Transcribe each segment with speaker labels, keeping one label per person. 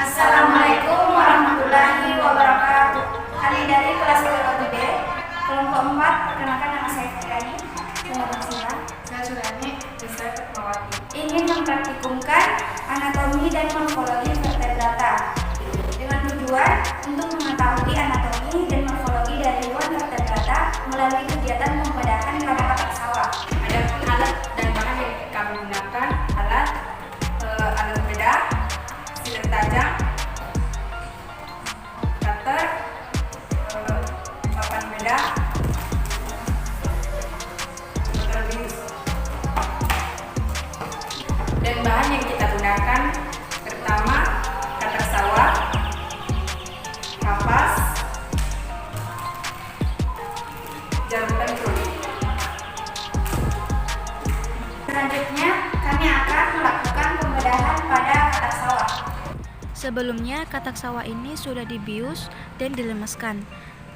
Speaker 1: Assalamualaikum warahmatullahi wabarakatuh. Kami dari kelas biologi B, kelompok 4, perkenalkan nama saya Fitriani. Saya Bersila.
Speaker 2: Saya Surani, dan saya Fatmawati.
Speaker 1: Ingin mempraktikumkan anatomi dan morfologi vertebrata dengan tujuan untuk mengetahui anatomi dan morfologi dari hewan vertebrata melalui kegiatan pembedahan pada katak sawah.
Speaker 2: Adapun alat dan bahan yang kami gunakan alat bedah, silet tajam, cutter, papan bedah, motor bius. Dan bahan yang kita gunakan pertama katak sawah, kapas, jarum pentul.
Speaker 1: Selanjutnya, kami akan melakukan pembedahan pada katak sawah.
Speaker 3: Sebelumnya, katak sawah ini sudah dibius dan dilemaskan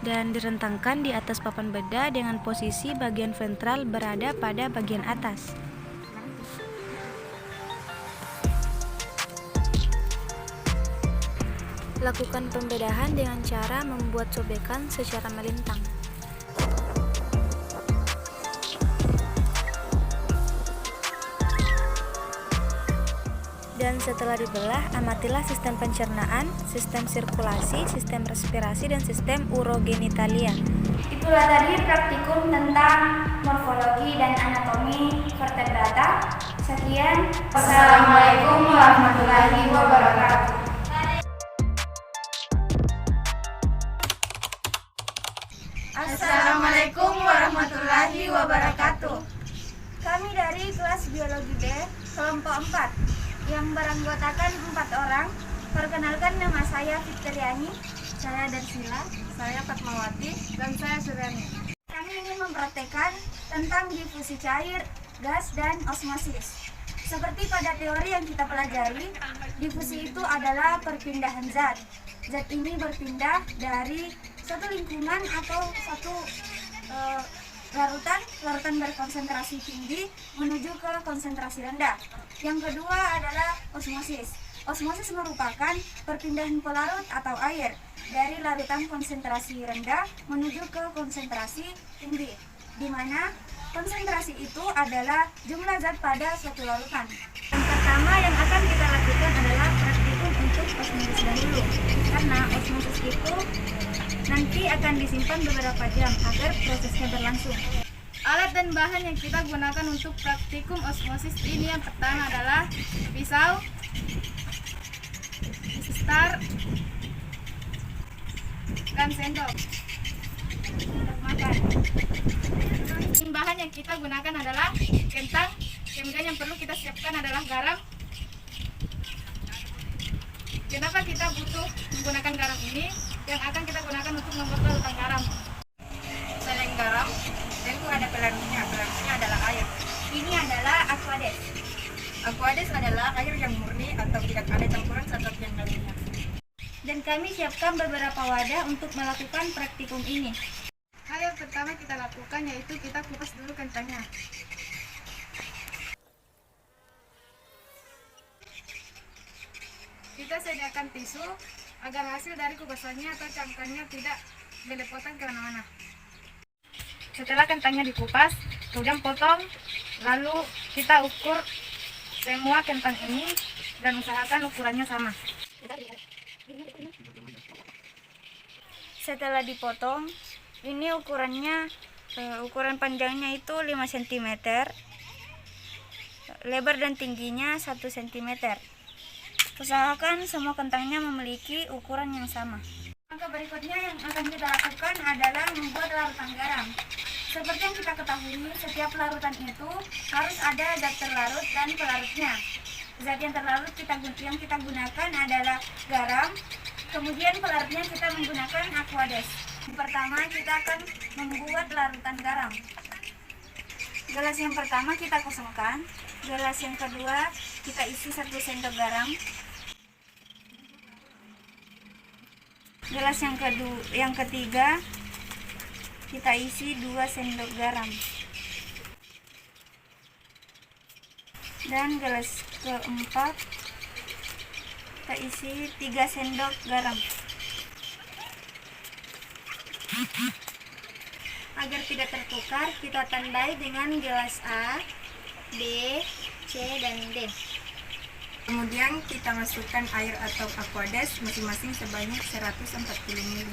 Speaker 3: dan direntangkan di atas papan bedah dengan posisi bagian ventral berada pada bagian atas. Lakukan pembedahan dengan cara membuat sobekan secara melintang. Dan setelah dibelah, amatilah sistem pencernaan, sistem sirkulasi, sistem respirasi, dan sistem urogenitalia.
Speaker 1: Itulah tadi praktikum tentang morfologi dan anatomi vertebrata. Sekian. Wassalamualaikum warahmatullahi wabarakatuh. Assalamualaikum warahmatullahi wabarakatuh. Kami dari kelas biologi B, kelompok 4, yang beranggotakan 4 orang. Perkenalkan, nama saya Fitriani.
Speaker 2: Saya Bersila, saya Fatmawati, dan saya Surani.
Speaker 1: Kami ingin mempraktekkan tentang difusi cair, gas, dan osmosis. Seperti pada teori yang kita pelajari, difusi itu adalah perpindahan zat. Zat ini berpindah dari satu lingkungan atau satu larutan berkonsentrasi tinggi menuju ke konsentrasi rendah. Yang kedua adalah osmosis. Osmosis merupakan perpindahan pelarut atau air dari larutan konsentrasi rendah menuju ke konsentrasi tinggi, di mana konsentrasi itu adalah jumlah zat pada suatu larutan. Yang pertama yang akan kita lakukan adalah praktikum untuk osmosis dahulu, karena osmosis itu nanti akan disimpan beberapa jam agar prosesnya berlangsung.
Speaker 2: Alat dan bahan yang kita gunakan untuk praktikum osmosis ini yang pertama adalah pisau, star, dan sendok untuk makan. Bahan yang kita gunakan adalah kentang. Kemudian yang perlu kita siapkan adalah garam. Kenapa kita butuh menggunakan garam ini? Yang akan kita gunakan untuk membuat larutan garam. Selain garam, tentu ada pelarutnya. Pelarutnya adalah air.
Speaker 1: Ini adalah aquades.
Speaker 2: Aquades adalah air yang murni atau tidak ada campuran zat yang lainnya.
Speaker 1: Dan kami siapkan beberapa wadah untuk melakukan praktikum ini.
Speaker 2: Hal yang pertama kita lakukan yaitu kita kupas dulu kentangnya. Kita sediakan tisu agar hasil dari kupasannya atau cangkangnya tidak belepotan kemana-mana. Setelah kentangnya dikupas, kemudian potong, lalu kita ukur semua kentang ini dan usahakan ukurannya sama.
Speaker 1: Setelah dipotong, ini ukuran panjangnya itu 5 cm, lebar dan tingginya 1 cm. Usahakan semua kentangnya memiliki ukuran yang sama. Langkah berikutnya yang akan kita lakukan adalah membuat larutan garam. Seperti yang kita ketahui, setiap larutan itu harus ada zat terlarut dan pelarutnya. Zat yang terlarut yang kita gunakan adalah garam, kemudian pelarutnya kita menggunakan aquades. Pertama kita akan membuat larutan garam. Gelas yang pertama kita kosongkan, gelas yang kedua kita isi 1 sendok garam. Gelas yang ketiga kita isi 2 sendok garam. Dan gelas keempat kita isi 3 sendok garam. Agar tidak tertukar, kita tandai dengan gelas A, B, C, dan D.
Speaker 4: Kemudian kita masukkan air atau aquades masing-masing sebanyak 140 ml.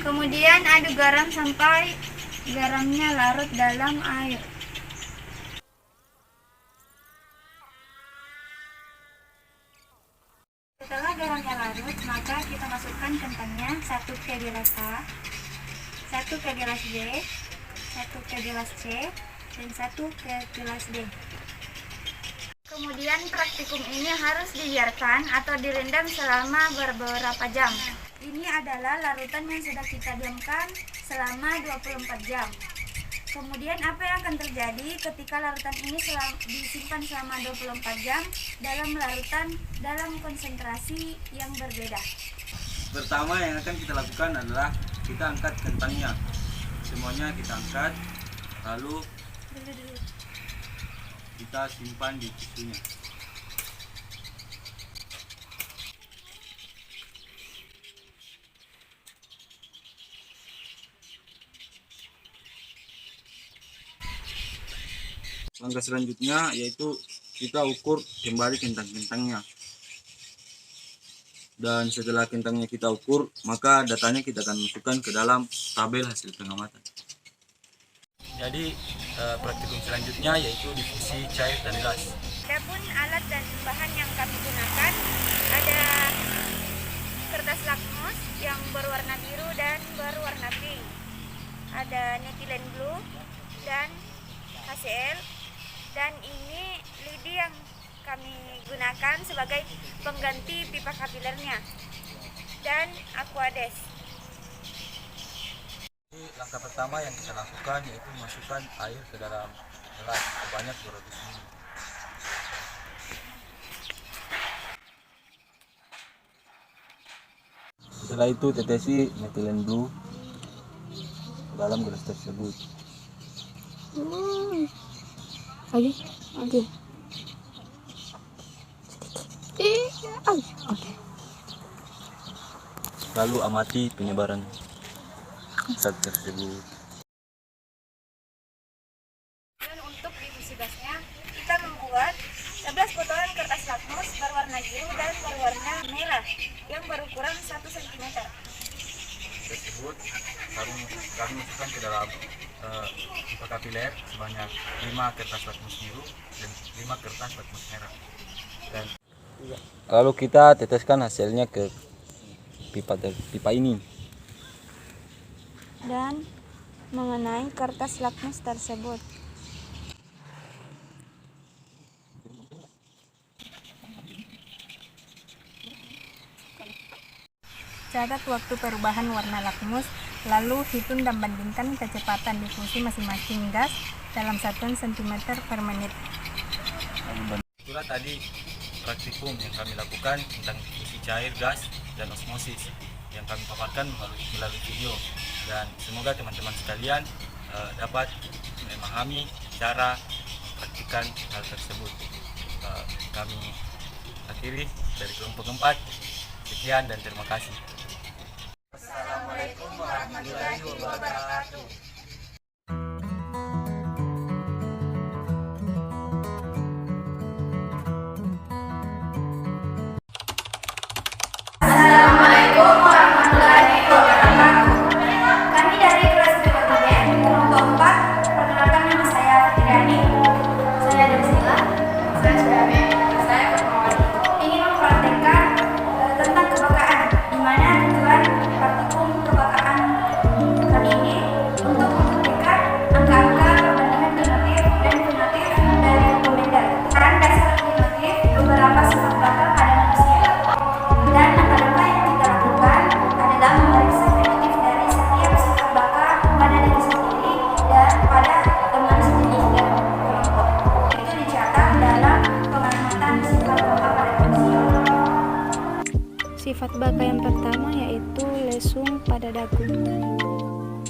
Speaker 1: Kemudian aduk garam sampai garamnya larut dalam air. Setelah garamnya larut, maka kita masukkan kentangnya 1 ke gelas A, 1 ke gelas B, 1 ke gelas C, dan 1 ke gelas D. Kemudian praktikum ini harus dibiarkan atau direndam selama beberapa jam. Ini adalah larutan yang sudah kita diamkan selama 24 jam. Kemudian apa yang akan terjadi ketika larutan ini disimpan selama 24 jam dalam larutan dalam konsentrasi yang berbeda?
Speaker 5: Pertama yang akan kita lakukan adalah kita angkat kentangnya. Semuanya kita angkat, lalu kita simpan di tisunya. Langkah selanjutnya yaitu kita ukur kembali kentang-kentangnya. Dan setelah kentangnya kita ukur, maka datanya kita akan masukkan ke dalam tabel hasil pengamatan. Jadi praktikum selanjutnya yaitu difusi cair dan gas.
Speaker 1: Adapun alat dan bahan yang kami gunakan ada kertas lakmus yang berwarna biru dan berwarna pink, ada ethylene blue dan HCl, dan ini lidi yang kami gunakan sebagai pengganti pipa kapilernya, dan aquades.
Speaker 5: Langkah pertama yang kita lakukan yaitu masukkan air ke dalam gelas sebanyak 200 ml. Setelah itu tetesi ethylene blue dalam gelas tersebut.
Speaker 3: Oke.
Speaker 5: Lalu amati penyebaran zat tersebut.
Speaker 1: Dan untuk difusi gasnya, kita membuat 11 botolan kertas lakmus berwarna biru dan berwarna merah yang berukuran 1 cm.
Speaker 5: Tersebut kami masukkan ke dalam pipa kapiler sebanyak 5 kertas lakmus biru dan 5 kertas lakmus merah. Dan lalu kita teteskan hasilnya ke pipa ini.
Speaker 1: Dan mengenai kertas lakmus tersebut.
Speaker 2: Catat waktu perubahan warna lakmus, lalu hitung dan bandingkan kecepatan difusi masing-masing gas dalam 1 cm per menit.
Speaker 5: Itulah tadi praktikum yang kami lakukan tentang difusi cair, gas, dan osmosis yang kami paparkan melalui video, dan semoga teman-teman sekalian dapat memahami cara praktikan hal tersebut. Kami akhiri dari kelompok 4. Sekian dan terima kasih. Assalamualaikum warahmatullahi wabarakatuh.
Speaker 1: Kami dari kelas 3 kelompok 4, perkenalkan nama saya Fitriani. Saya Desila. Saya Syami. Saya Fatmawati. Ingin mempraktekkan tentang kepekaan, di mana tujuan praktikum kepekaan kali ini untuk membuktikan angka-angka perbandingan genotif dan fenotif dari rekomendar. Peran dasar genotif beberapa sifat bakal pada manusia. Dan angka-angka yang kita lakukan adalah memeriksa fenotif dari setiap sifat bakal pada diri sendiri dan pada teman sejenis dan kelompok. Itu dicatat dalam pengamatan sifat bakal pada manusia.
Speaker 3: Sifat baka yang pertama yaitu lesung pada dagu.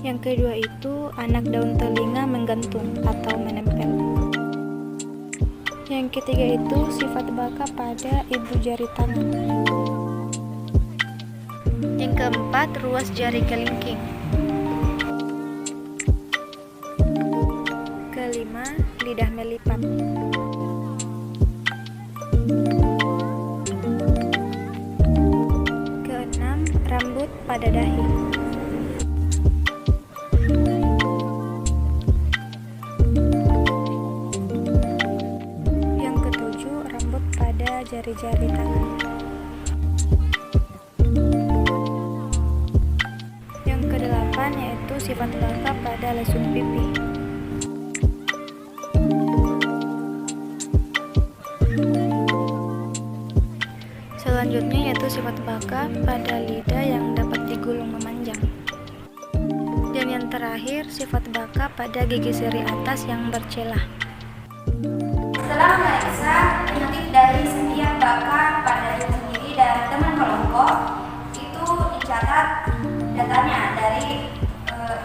Speaker 3: Yang kedua itu anak daun telinga menggantung atau menempel. Yang ketiga itu sifat baka pada ibu jari tangan. Yang keempat, ruas jari kelingking. Kelima, lidah melipat. Keenam, rambut pada dahi. Yang ketujuh, rambut pada jari-jari tangan. Yang kedelapan yaitu sifat baka pada lesung pipi. Selanjutnya yaitu sifat baka pada lidah yang dapat digulung memanjang. Dan yang terakhir sifat baka pada gigi seri atas yang bercelah.
Speaker 1: Setelah memeriksa motif dari setiap baka pada diri sendiri dan teman kelompok, itu dicatat datanya dari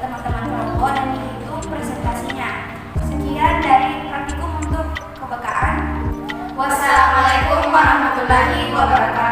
Speaker 1: teman-teman kelompok dan dihitung presentasinya. Sekian dari praktikum untuk kebekaan. Wassalamualaikum warahmatullahi wabarakatuh.